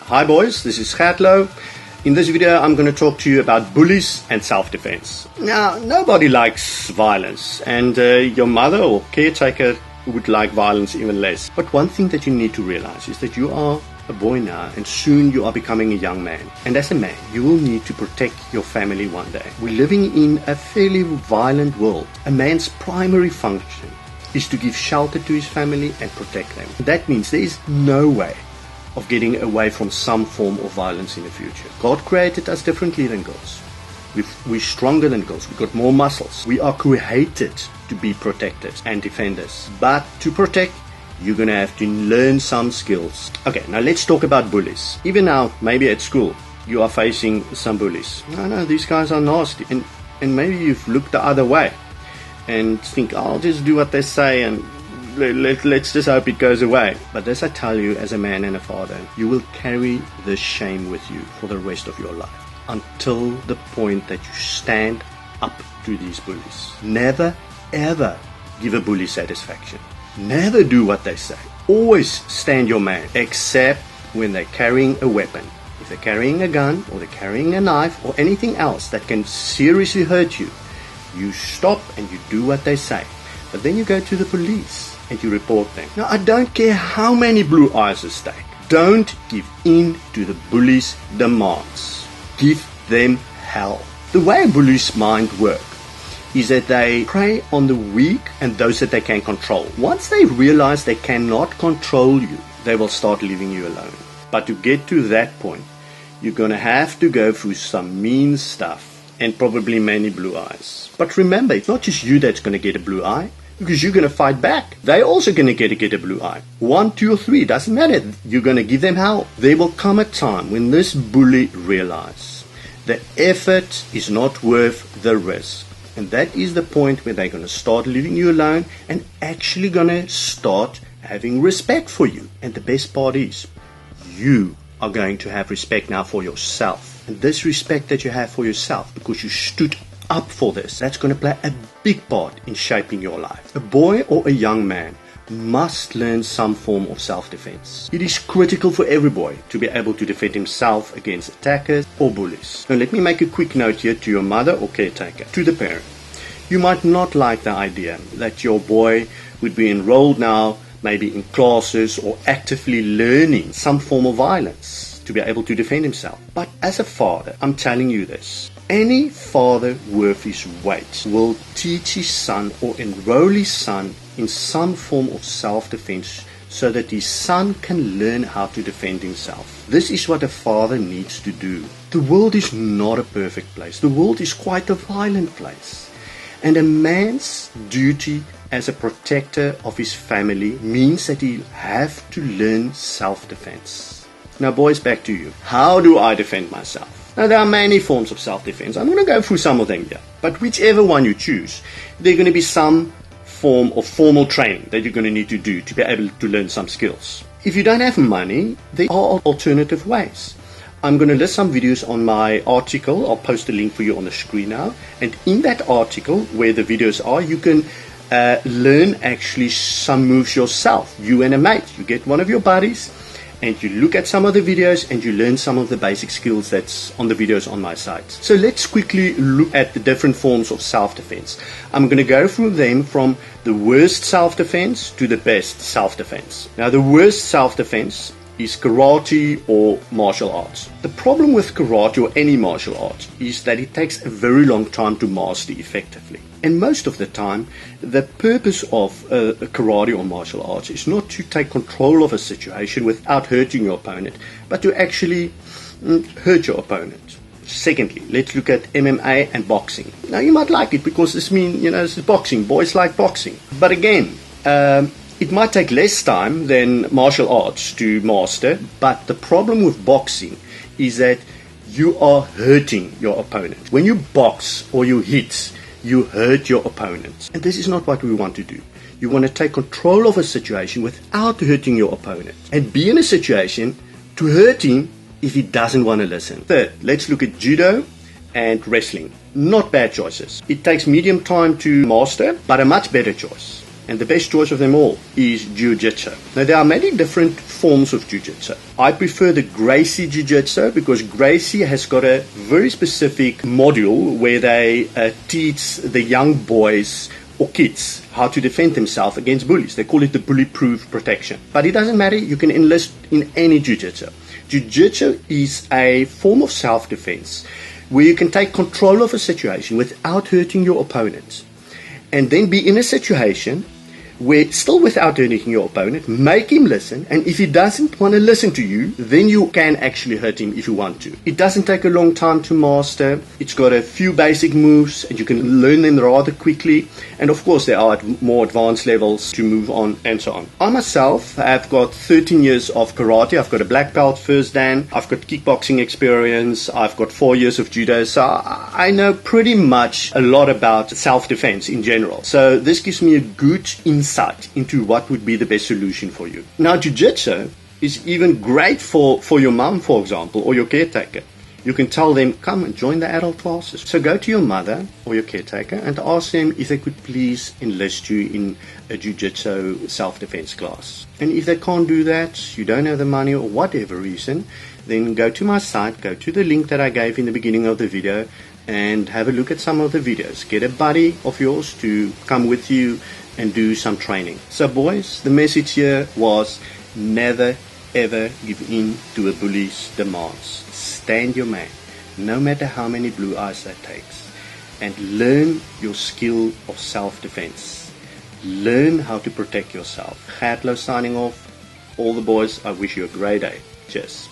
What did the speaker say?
Hi boys, this is Gertlo. In this video I'm going to talk to you about bullies and self-defense. Now, nobody likes violence, and your mother or caretaker would like violence even less. But one thing that you need to realize is that you are a boy now, and soon you are becoming a young man. And as a man, you will need to protect your family one day. We're living in a fairly violent world. A man's primary function is to give shelter to his family and protect them. That means there is no way of getting away from some form of violence in the future. God created us differently than girls. We're stronger than girls. We've got more muscles. We are created to be protectors and defenders. But to protect, you're going to have to learn some skills. Okay, now let's talk about bullies. Even now, maybe at school, you are facing some bullies. No, these guys are nasty. And maybe you've looked the other way and think, I'll just do what they say and let's just hope it goes away. But as I tell you, as a man and a father, you will carry this shame with you for the rest of your life until the point that you stand up to these bullies. Never, ever give a bully satisfaction. Never do what they say. Always stand your man, except when they're carrying a weapon. If they're carrying a gun or they're carrying a knife or anything else that can seriously hurt you, you stop and you do what they say. But then you go to the police and you report them. Now, I don't care how many blue eyes are stake. Don't give in to the bullies' demands. Give them hell. The way a bully's mind works is that they prey on the weak and those that they can control. Once they realize they cannot control you, they will start leaving you alone. But to get to that point, you're going to have to go through some mean stuff and probably many blue eyes. But remember, it's not just you that's going to get a blue eye, because you're going to fight back. They're also going to get a blue eye. 1, 2, or 3, doesn't matter. You're going to give them hell. There will come a time when this bully realizes the effort is not worth the risk. And that is the point where they're going to start leaving you alone and actually going to start having respect for you. And the best part is, you are going to have respect now for yourself. And this respect that you have for yourself, because you stood up for this, that's going to play a big part in shaping your life. A boy or a young man must learn some form of self-defense. It is critical for every boy to be able to defend himself against attackers or bullies. Now let me make a quick note here to your mother or caretaker, to the parent. You might not like the idea that your boy would be enrolled now, maybe in classes or actively learning some form of violence to be able to defend himself. But as a father, I'm telling you this. Any father worth his weight will teach his son or enroll his son in some form of self-defense so that his son can learn how to defend himself. This is what a father needs to do. The world is not a perfect place. The world is quite a violent place. And a man's duty as a protector of his family means that he'll have to learn self-defense. Now boys, back to you. How do I defend myself? Now, there are many forms of self-defense. I'm going to go through some of them here. But whichever one you choose, there are going to be some form of formal training that you're going to need to do to be able to learn some skills. If you don't have money, there are alternative ways. I'm going to list some videos on my article. I'll post a link for you on the screen now. And in that article, where the videos are, you can learn actually some moves yourself. You and a mate. You get one of your buddies, and you look at some of the videos and you learn some of the basic skills that's on the videos on my site. So let's quickly look at the different forms of self-defense. I'm going to go through them from the worst self-defense to the best self-defense. Now, the worst self-defense is karate or martial arts. The problem with karate or any martial art is that it takes a very long time to master effectively. And most of the time, the purpose of karate or martial arts is not to take control of a situation without hurting your opponent, but to actually hurt your opponent. Secondly, let's look at MMA and boxing. Now, you might like it because this means, this is boxing. Boys like boxing. But again, it might take less time than martial arts to master, but the problem with boxing is that you are hurting your opponent. When you box or you hit, you hurt your opponent. And this is not what we want to do. You want to take control of a situation without hurting your opponent and be in a situation to hurt him if he doesn't want to listen. Third, let's look at judo and wrestling. Not bad choices. It takes medium time to master, but a much better choice. and the best choice of them all is Jiu-Jitsu. Now, there are many different forms of Jiu-Jitsu. I prefer the Gracie Jiu-Jitsu because Gracie has got a very specific module where they teach the young boys or kids how to defend themselves against bullies. They call it the bully-proof protection. But it doesn't matter, you can enlist in any Jiu-Jitsu. Jiu-Jitsu is a form of self-defense where you can take control of a situation without hurting your opponent, and then be in a situation where, still without hurting your opponent, make him listen, and if he doesn't want to listen to you, then you can actually hurt him if you want to. It doesn't take a long time to master. It's got a few basic moves, and you can learn them rather quickly, and of course there are more advanced levels to move on, and so on. I myself have got 13 years of karate. I've got a black belt first dan. I've got kickboxing experience. I've got 4 years of judo, so I know pretty much a lot about self-defense in general. So this gives me a good insight into what would be the best solution for you. Now, Jiu-Jitsu is even great for your mom, for example, or your caretaker. You can tell them, come and join the adult classes. So go to your mother or your caretaker and ask them if they could please enlist you in a Jiu-Jitsu self-defense class. And if they can't do that, you don't have the money or whatever reason, then go to my site, go to the link that I gave in the beginning of the video, and have a look at some of the videos. Get a buddy of yours to come with you and do some training. So boys, the message here was never ever give in to a bully's demands. Stand your man, no matter how many blue eyes that takes, and learn your skill of self-defense. Learn how to protect yourself. Gert Louw signing off. All the boys, I wish you a great day. Cheers.